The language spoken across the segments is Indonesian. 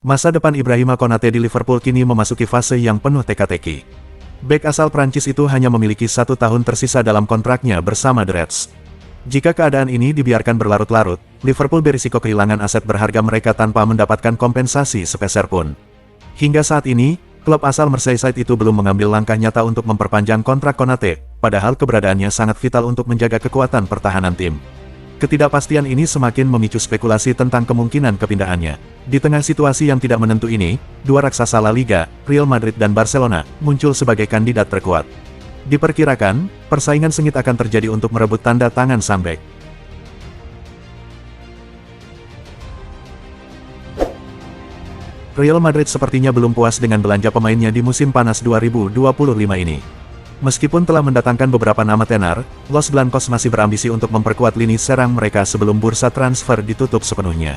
Masa depan Ibrahima Konate di Liverpool kini memasuki fase yang penuh teka-teki. Bek asal Prancis itu hanya memiliki 1 tahun tersisa dalam kontraknya bersama The Reds. Jika keadaan ini dibiarkan berlarut-larut, Liverpool berisiko kehilangan aset berharga mereka tanpa mendapatkan kompensasi sepeser pun. Hingga saat ini, klub asal Merseyside itu belum mengambil langkah nyata untuk memperpanjang kontrak Konate, padahal keberadaannya sangat vital untuk menjaga kekuatan pertahanan tim. Ketidakpastian ini semakin memicu spekulasi tentang kemungkinan kepindahannya. Di tengah situasi yang tidak menentu ini, dua raksasa La Liga, Real Madrid dan Barcelona, muncul sebagai kandidat terkuat. Diperkirakan, persaingan sengit akan terjadi untuk merebut tanda tangan sang bek. Real Madrid sepertinya belum puas dengan belanja pemainnya di musim panas 2025 ini. Meskipun telah mendatangkan beberapa nama tenar, Los Blancos masih berambisi untuk memperkuat lini serang mereka sebelum bursa transfer ditutup sepenuhnya.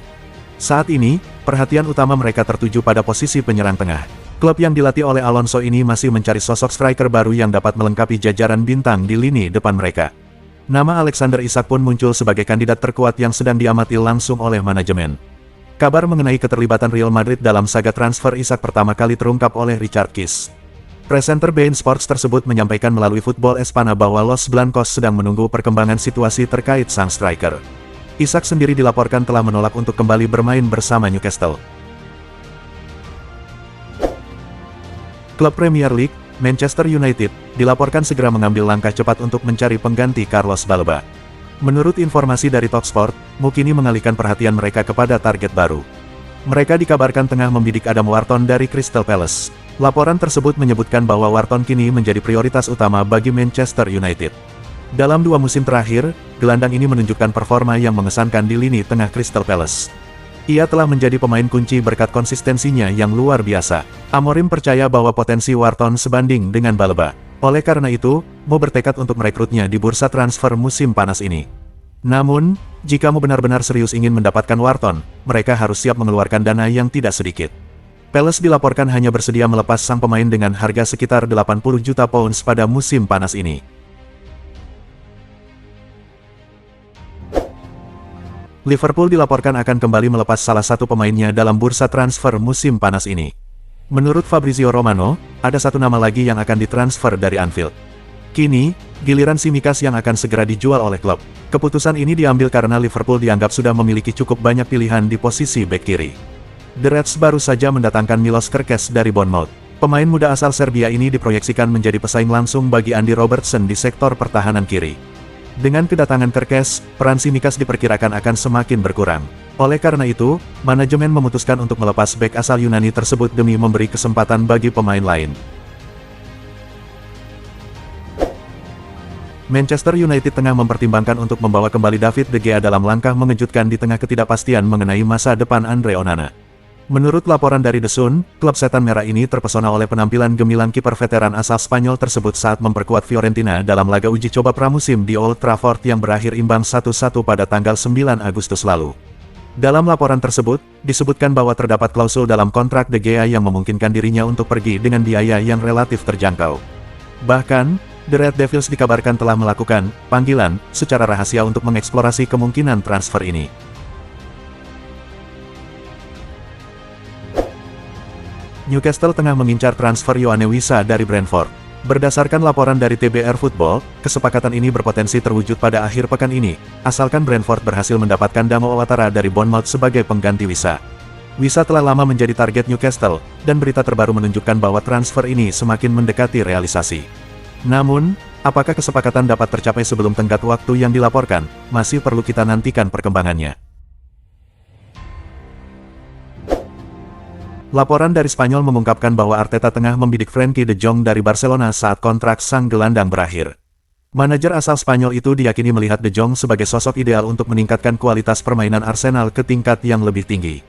Saat ini, perhatian utama mereka tertuju pada posisi penyerang tengah. Klub yang dilatih oleh Alonso ini masih mencari sosok striker baru yang dapat melengkapi jajaran bintang di lini depan mereka. Nama Alexander Isak pun muncul sebagai kandidat terkuat yang sedang diamati langsung oleh manajemen. Kabar mengenai keterlibatan Real Madrid dalam saga transfer Isak pertama kali terungkap oleh Richard Kiss. Presenter beIN Sports tersebut menyampaikan melalui Football Espana bahwa Los Blancos sedang menunggu perkembangan situasi terkait sang striker. Isak sendiri dilaporkan telah menolak untuk kembali bermain bersama Newcastle. Klub Premier League, Manchester United, dilaporkan segera mengambil langkah cepat untuk mencari pengganti Carlos Baleba. Menurut informasi dari Talksport, MU kini mengalihkan perhatian mereka kepada target baru. Mereka dikabarkan tengah membidik Adam Wharton dari Crystal Palace. Laporan tersebut menyebutkan bahwa Wharton kini menjadi prioritas utama bagi Manchester United. Dalam 2 musim terakhir, gelandang ini menunjukkan performa yang mengesankan di lini tengah Crystal Palace. Ia telah menjadi pemain kunci berkat konsistensinya yang luar biasa. Amorim percaya bahwa potensi Wharton sebanding dengan Baleba. Oleh karena itu, MU bertekad untuk merekrutnya di bursa transfer musim panas ini. Namun, jika MU benar-benar serius ingin mendapatkan Wharton, mereka harus siap mengeluarkan dana yang tidak sedikit. Palace dilaporkan hanya bersedia melepas sang pemain dengan harga sekitar 80 juta pounds pada musim panas ini. Liverpool dilaporkan akan kembali melepas salah satu pemainnya dalam bursa transfer musim panas ini. Menurut Fabrizio Romano, ada satu nama lagi yang akan ditransfer dari Anfield. Kini, giliran Tsimikas yang akan segera dijual oleh klub. Keputusan ini diambil karena Liverpool dianggap sudah memiliki cukup banyak pilihan di posisi bek kiri. The Reds baru saja mendatangkan Milos Kerkez dari Bournemouth. Pemain muda asal Serbia ini diproyeksikan menjadi pesaing langsung bagi Andy Robertson di sektor pertahanan kiri. Dengan kedatangan Kerkez, peran Tsimikas diperkirakan akan semakin berkurang. Oleh karena itu, manajemen memutuskan untuk melepas bek asal Yunani tersebut demi memberi kesempatan bagi pemain lain. Manchester United tengah mempertimbangkan untuk membawa kembali David De Gea dalam langkah mengejutkan di tengah ketidakpastian mengenai masa depan Andre Onana. Menurut laporan dari The Sun, klub setan merah ini terpesona oleh penampilan gemilang kiper veteran asal Spanyol tersebut saat memperkuat Fiorentina dalam laga uji coba pramusim di Old Trafford yang berakhir imbang 1-1 pada tanggal 9 Agustus lalu. Dalam laporan tersebut, disebutkan bahwa terdapat klausul dalam kontrak De Gea yang memungkinkan dirinya untuk pergi dengan biaya yang relatif terjangkau. Bahkan, The Red Devils dikabarkan telah melakukan panggilan secara rahasia untuk mengeksplorasi kemungkinan transfer ini. Newcastle tengah mengincar transfer Yoane Wissa dari Brentford. Berdasarkan laporan dari TBR Football, kesepakatan ini berpotensi terwujud pada akhir pekan ini, asalkan Brentford berhasil mendapatkan Damo Ouattara dari Bournemouth sebagai pengganti Wissa. Wissa telah lama menjadi target Newcastle, dan berita terbaru menunjukkan bahwa transfer ini semakin mendekati realisasi. Namun, apakah kesepakatan dapat tercapai sebelum tenggat waktu yang dilaporkan, masih perlu kita nantikan perkembangannya. Laporan dari Spanyol mengungkapkan bahwa Arteta tengah membidik Frenkie de Jong dari Barcelona saat kontrak sang gelandang berakhir. Manajer asal Spanyol itu diyakini melihat de Jong sebagai sosok ideal untuk meningkatkan kualitas permainan Arsenal ke tingkat yang lebih tinggi.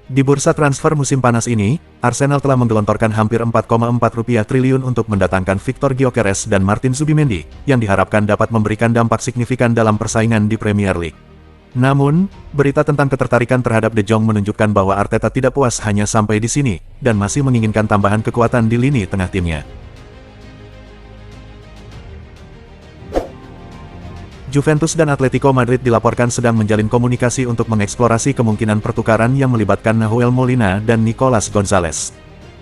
Di bursa transfer musim panas ini, Arsenal telah menggelontorkan hampir 4,4 triliun untuk mendatangkan Victor Gyökeres dan Martin Zubimendi, yang diharapkan dapat memberikan dampak signifikan dalam persaingan di Premier League. Namun, berita tentang ketertarikan terhadap De Jong menunjukkan bahwa Arteta tidak puas hanya sampai di sini, dan masih menginginkan tambahan kekuatan di lini tengah timnya. Juventus dan Atletico Madrid dilaporkan sedang menjalin komunikasi untuk mengeksplorasi kemungkinan pertukaran yang melibatkan Nahuel Molina dan Nicolas Gonzalez.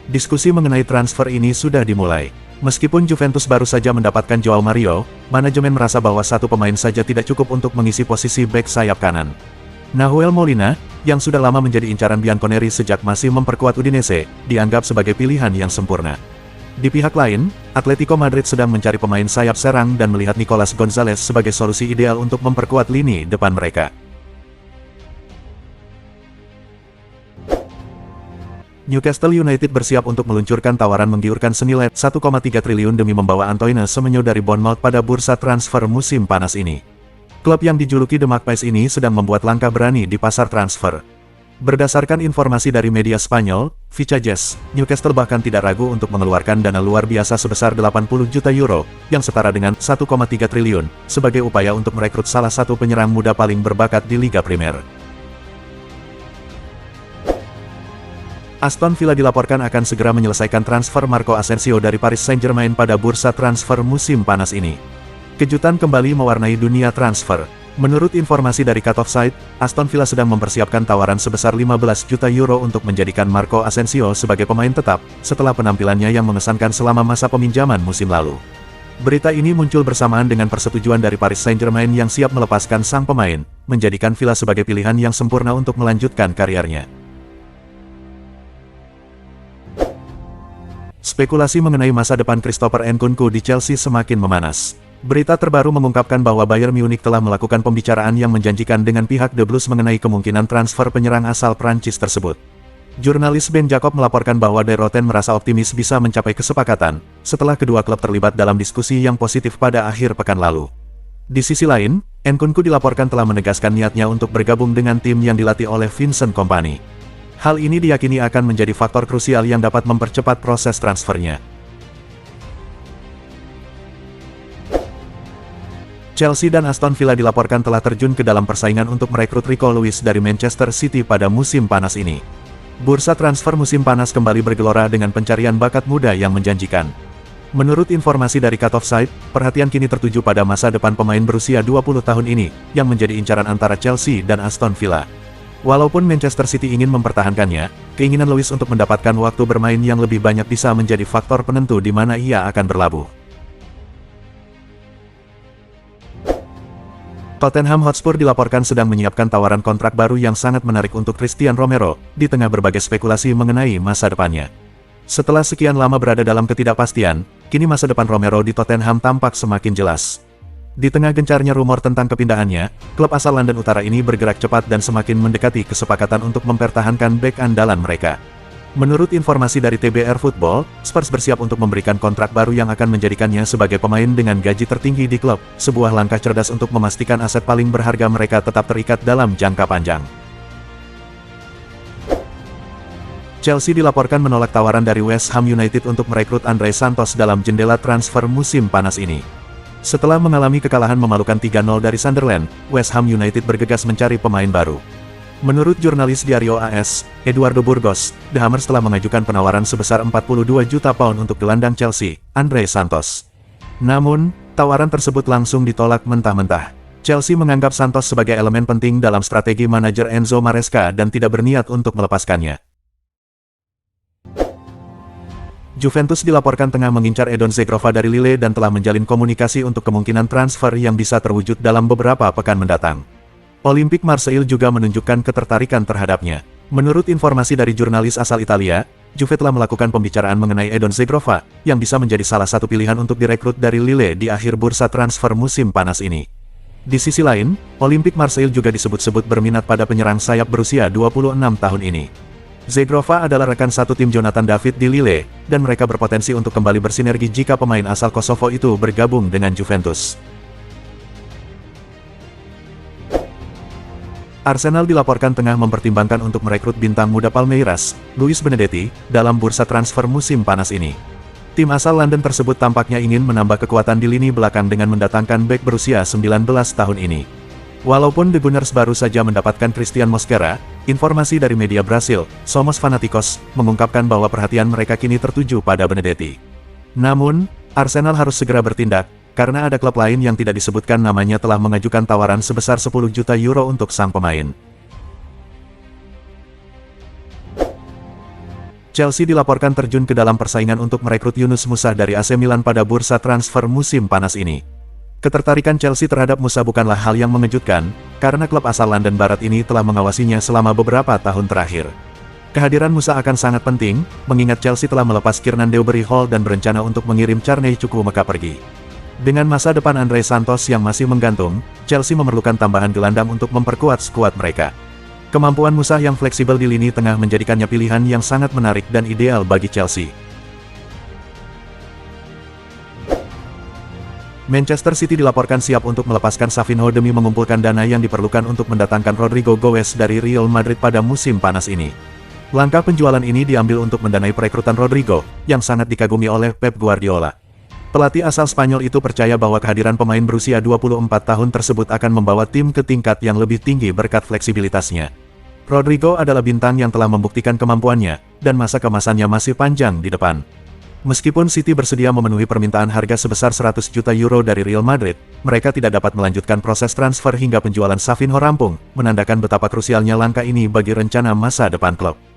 Diskusi mengenai transfer ini sudah dimulai. Meskipun Juventus baru saja mendapatkan Joao Mario, manajemen merasa bahwa satu pemain saja tidak cukup untuk mengisi posisi bek sayap kanan. Nahuel Molina, yang sudah lama menjadi incaran Bianconeri sejak masih memperkuat Udinese, dianggap sebagai pilihan yang sempurna. Di pihak lain, Atletico Madrid sedang mencari pemain sayap serang dan melihat Nicolas Gonzalez sebagai solusi ideal untuk memperkuat lini depan mereka. Newcastle United bersiap untuk meluncurkan tawaran menggiurkan senilai 1,3 triliun demi membawa Antoine Semenyo dari Bournemouth pada bursa transfer musim panas ini. Klub yang dijuluki The Magpies ini sedang membuat langkah berani di pasar transfer. Berdasarkan informasi dari media Spanyol, Vichajes, Newcastle bahkan tidak ragu untuk mengeluarkan dana luar biasa sebesar 80 juta euro, yang setara dengan 1,3 triliun, sebagai upaya untuk merekrut salah satu penyerang muda paling berbakat di Liga Primer. Aston Villa dilaporkan akan segera menyelesaikan transfer Marco Asensio dari Paris Saint-Germain pada bursa transfer musim panas ini. Kejutan kembali mewarnai dunia transfer. Menurut informasi dari Cut Offside, Aston Villa sedang mempersiapkan tawaran sebesar 15 juta euro untuk menjadikan Marco Asensio sebagai pemain tetap, setelah penampilannya yang mengesankan selama masa peminjaman musim lalu. Berita ini muncul bersamaan dengan persetujuan dari Paris Saint-Germain yang siap melepaskan sang pemain, menjadikan Villa sebagai pilihan yang sempurna untuk melanjutkan karirnya. Spekulasi mengenai masa depan Christopher Nkunku di Chelsea semakin memanas. Berita terbaru mengungkapkan bahwa Bayern Munich telah melakukan pembicaraan yang menjanjikan dengan pihak The Blues mengenai kemungkinan transfer penyerang asal Prancis tersebut. Jurnalis Ben Jacob melaporkan bahwa De Roten merasa optimis bisa mencapai kesepakatan, setelah kedua klub terlibat dalam diskusi yang positif pada akhir pekan lalu. Di sisi lain, Nkunku dilaporkan telah menegaskan niatnya untuk bergabung dengan tim yang dilatih oleh Vincent Kompany. Hal ini diyakini akan menjadi faktor krusial yang dapat mempercepat proses transfernya. Chelsea dan Aston Villa dilaporkan telah terjun ke dalam persaingan untuk merekrut Rico Lewis dari Manchester City pada musim panas ini. Bursa transfer musim panas kembali bergelora dengan pencarian bakat muda yang menjanjikan. Menurut informasi dari Cut Offside, perhatian kini tertuju pada masa depan pemain berusia 20 tahun ini, yang menjadi incaran antara Chelsea dan Aston Villa. Walaupun Manchester City ingin mempertahankannya, keinginan Lewis untuk mendapatkan waktu bermain yang lebih banyak bisa menjadi faktor penentu di mana ia akan berlabuh. Tottenham Hotspur dilaporkan sedang menyiapkan tawaran kontrak baru yang sangat menarik untuk Christian Romero, di tengah berbagai spekulasi mengenai masa depannya. Setelah sekian lama berada dalam ketidakpastian, kini masa depan Romero di Tottenham tampak semakin jelas. Di tengah gencarnya rumor tentang kepindahannya, klub asal London Utara ini bergerak cepat dan semakin mendekati kesepakatan untuk mempertahankan bek andalan mereka. Menurut informasi dari TBR Football, Spurs bersiap untuk memberikan kontrak baru yang akan menjadikannya sebagai pemain dengan gaji tertinggi di klub, sebuah langkah cerdas untuk memastikan aset paling berharga mereka tetap terikat dalam jangka panjang. Chelsea dilaporkan menolak tawaran dari West Ham United untuk merekrut Andre Santos dalam jendela transfer musim panas ini. Setelah mengalami kekalahan memalukan 3-0 dari Sunderland, West Ham United bergegas mencari pemain baru. Menurut jurnalis Diario AS, Eduardo Burgos, The Hammers telah mengajukan penawaran sebesar 42 juta pound untuk gelandang Chelsea, Andre Santos. Namun, tawaran tersebut langsung ditolak mentah-mentah. Chelsea menganggap Santos sebagai elemen penting dalam strategi manajer Enzo Maresca dan tidak berniat untuk melepaskannya. Juventus dilaporkan tengah mengincar Edon Zegrova dari Lille dan telah menjalin komunikasi untuk kemungkinan transfer yang bisa terwujud dalam beberapa pekan mendatang. Olympique Marseille juga menunjukkan ketertarikan terhadapnya. Menurut informasi dari jurnalis asal Italia, Juve telah melakukan pembicaraan mengenai Edon Zegrova, yang bisa menjadi salah satu pilihan untuk direkrut dari Lille di akhir bursa transfer musim panas ini. Di sisi lain, Olympique Marseille juga disebut-sebut berminat pada penyerang sayap berusia 26 tahun ini. Zegrova adalah rekan satu tim Jonathan David di Lille, dan mereka berpotensi untuk kembali bersinergi jika pemain asal Kosovo itu bergabung dengan Juventus. Arsenal dilaporkan tengah mempertimbangkan untuk merekrut bintang muda Palmeiras, Luis Benedetti, dalam bursa transfer musim panas ini. Tim asal London tersebut tampaknya ingin menambah kekuatan di lini belakang dengan mendatangkan bek berusia 19 tahun ini. Walaupun The Gunners baru saja mendapatkan Christian Mosquera, informasi dari media Brasil, Somos Fanaticos, mengungkapkan bahwa perhatian mereka kini tertuju pada Benedetti. Namun, Arsenal harus segera bertindak, karena ada klub lain yang tidak disebutkan namanya telah mengajukan tawaran sebesar 10 juta euro untuk sang pemain. Chelsea dilaporkan terjun ke dalam persaingan untuk merekrut Yunus Musah dari AC Milan pada bursa transfer musim panas ini. Ketertarikan Chelsea terhadap Musah bukanlah hal yang mengejutkan, karena klub asal London Barat ini telah mengawasinya selama beberapa tahun terakhir. Kehadiran Musah akan sangat penting, mengingat Chelsea telah melepas Kiernan Dewberry Hall dan berencana untuk mengirim Carney Chukwuemeka pergi. Dengan masa depan Andre Santos yang masih menggantung, Chelsea memerlukan tambahan gelandang untuk memperkuat skuad mereka. Kemampuan Musah yang fleksibel di lini tengah menjadikannya pilihan yang sangat menarik dan ideal bagi Chelsea. Manchester City dilaporkan siap untuk melepaskan Savinho demi mengumpulkan dana yang diperlukan untuk mendatangkan Rodrigo Goes dari Real Madrid pada musim panas ini. Langkah penjualan ini diambil untuk mendanai perekrutan Rodrigo, yang sangat dikagumi oleh Pep Guardiola. Pelatih asal Spanyol itu percaya bahwa kehadiran pemain berusia 24 tahun tersebut akan membawa tim ke tingkat yang lebih tinggi berkat fleksibilitasnya. Rodrigo adalah bintang yang telah membuktikan kemampuannya, dan masa kemasannya masih panjang di depan. Meskipun City bersedia memenuhi permintaan harga sebesar 100 juta euro dari Real Madrid, mereka tidak dapat melanjutkan proses transfer hingga penjualan Savinho rampung, menandakan betapa krusialnya langkah ini bagi rencana masa depan klub.